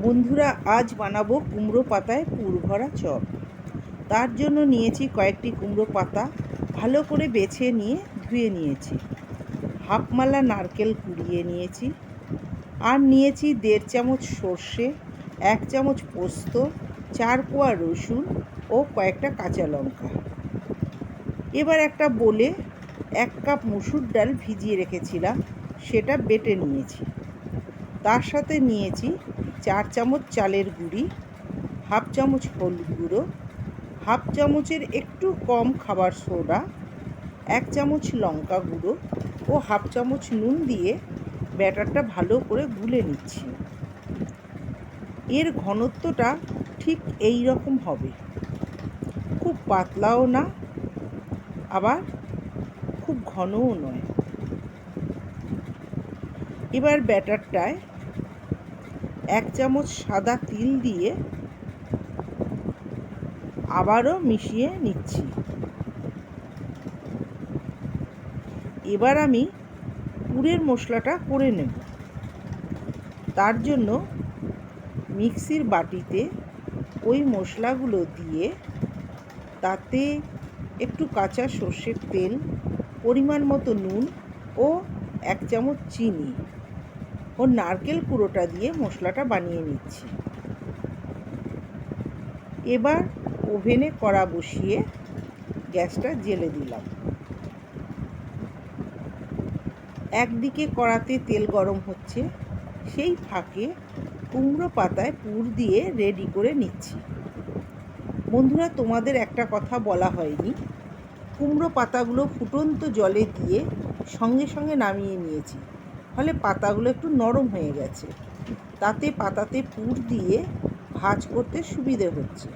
বন্ধুরা, আজ বানাবো কুমড়ো পাতায় পুর ভরা চপ। তার জন্য নিয়েছি কয়েকটি কুমড়ো পাতা, ভালো করে বেছে নিয়ে ধুয়ে নিয়েছি। হাফ মালা নারকেল কুড়িয়ে নিয়েছি, আর নিয়েছি 1.5 চামচ সর্ষে, 1 চামচ পোস্ত, 4 কোয়া রসুন ও কয়েকটা কাঁচা লঙ্কা। এবার একটা বোলে 1 কাপ মুসুর ডাল ভিজিয়ে রেখেছিলাম, সেটা বেটে নিয়েছি। তার সাথে নিয়েছি 4 চামচ চালের গুঁড়ি, হাফ চামচ হলুদ গুঁড়ো, হাফ চামচের একটু কম খাবার সোডা, 1 চামচ লঙ্কা গুঁড়ো ও হাফ চামচ নুন দিয়ে ব্যাটারটা ভালো করে গুলে নিচ্ছি। এর ঘনত্বটা ঠিক এই রকম হবে, খুব পাতলাও না আবার খুব ঘনও নয়। এবার ব্যাটারটায় 1 চামচ সাদা তিল দিয়ে আবারও মিশিয়ে নিচ্ছি। এবার আমি পুরের মশলাটা করে নেব। তার জন্য মিক্সির বাটিতে ওই মশলাগুলো দিয়ে তাতে একটু কাঁচা সর্ষের তেল, পরিমাণ মতো নুন ও 1 চামচ চিনি ও নারকেল কুড়োটা দিয়ে মশলাটা বানিয়ে নিচ্ছি। এবার ওভেনে কড়া বসিয়ে গ্যাসটা জ্বেলে দিলাম। একদিকে কড়াতে তেল গরম হচ্ছে, সেই ফাঁকে কুমড়ো পাতায় পুর দিয়ে রেডি করে নিচ্ছি। বন্ধুরা, তোমাদের একটা কথা বলা হয়নি, কুমড়ো পাতাগুলো ফুটন্ত জলে দিয়ে সঙ্গে সঙ্গে নামিয়ে নিয়েছি, ফলে পাতাগুলো একটু নরম হয়ে গেছে। তাতে পাতাতে পুর দিয়ে ভাঁজ করতে সুবিধে হচ্ছে।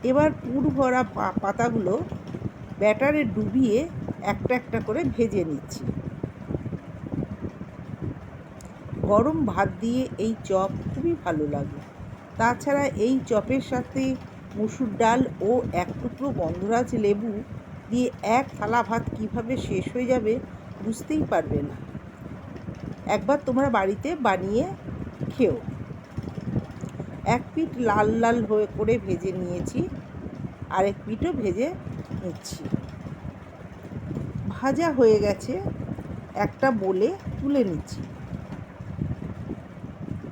এবার পুর ভরা পাতাগুলো ব্যাটারে ডুবিয়ে একটা একটা করে ভেজে নিচ্ছি। গরম ভাত দিয়ে এই চপ খুবই ভালো লাগে। তাছাড়া এই চপের সাথে মুসুর ডাল ও 1 টুকরো গন্ধরাজ লেবু দিয়ে 1 থালা ভাত কীভাবে শেষ হয়ে যাবে বুঝতেই পারবে না। একবার তোমরা বাড়িতে বানিয়ে খেও। এক পিঠ লাল লাল করে ভেজে নিয়েছি, আরেক পিঠও ভেজে নিচ্ছি। ভাজা হয়ে গেছে, একটা বোলে তুলে নিচ্ছি।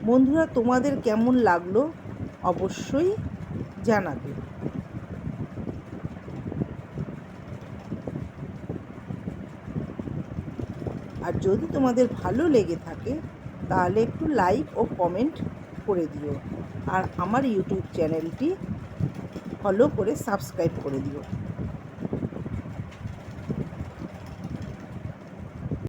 বন্ধুরা, তোমাদের কেমন লাগলো অবশ্যই জানাবে। আর যদি তোমাদের ভালো লেগে থাকে তাহলে একটু লাইক ও কমেন্ট করে দিও, আর আমার ইউটিউব চ্যানেলটি ফলো করে সাবস্ক্রাইব করে দিও।